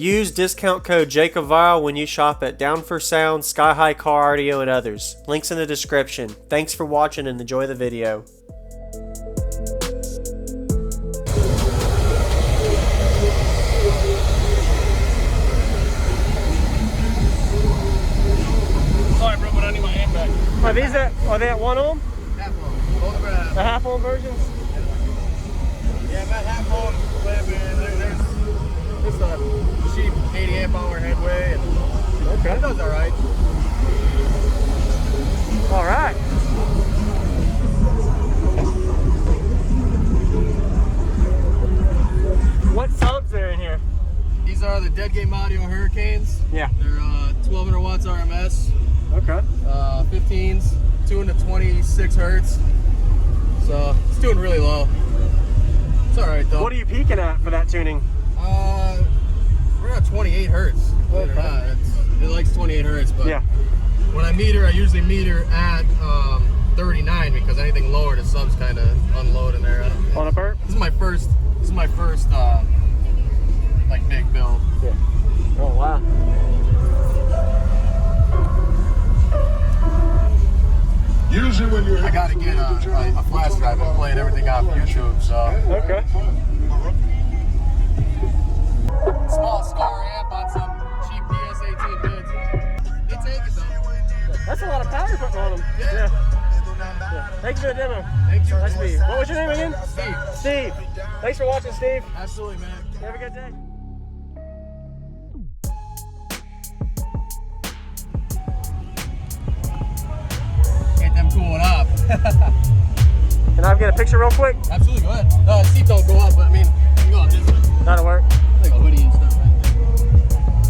Use discount code JACOBVILE when you shop at Down for Sound, Sky High Car Audio, and others. Links in the description. Thanks for watching and enjoy the video. Sorry, bro, but I need my hand back. Are they at 1 ohm? Half ohm. Both are at The half ohm versions? yeah, about half ohm. There's a cheap 80 amp hour headway. And Okay. it does alright. Alright. What subs are in here? These are the dead game audio Huracans. Yeah. They're 1200 watts RMS. Okay. 15s, tuned to 26 hertz. So it's tuned really low. It's alright though. What are you peaking at for that tuning? We're at 28 hertz. Believe it or not. It likes 28 hertz, but Yeah. when I meter, I usually meter at 39 because anything lower, the subs kind of unload in there. On a burp? This is my first like big build. Yeah. Oh wow. Usually when you're I gotta get a flash drive and playing everything off YouTube, so. Okay. Small star amp on some cheap DS18 bids. They take it though. That's a lot of power putting on them. Yeah. Thank you for the demo. Thank you. Nice to meet you. What was your name again? Steve. Steve. Thanks for watching, Steve. Absolutely, man. Have a good day. Get them cooling up. Can I get a picture real quick? Absolutely, go ahead. Seat don't go up, but I mean, you can go up this way. That'll work. Like a hoodie and stuff, right?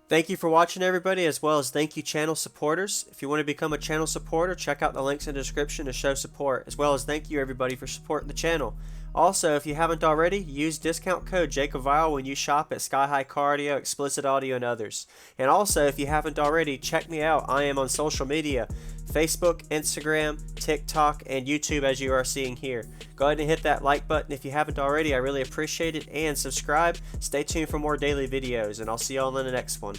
Thank you for watching, everybody, as well as thank you channel supporters. If you want to become a channel supporter, check out the links in the description to show support, as well as thank you everybody for supporting the channel. Also, if you haven't already, use discount code JACOBVILE when you shop at Sky High Car Audio, Explicit Audio, and others. And also, if you haven't already, check me out. I am on social media, Facebook, Instagram, TikTok, and YouTube, as you are seeing here. Go ahead and hit that like button if you haven't already. I really appreciate it. And subscribe. Stay tuned for more daily videos, and I'll see you all in the next one.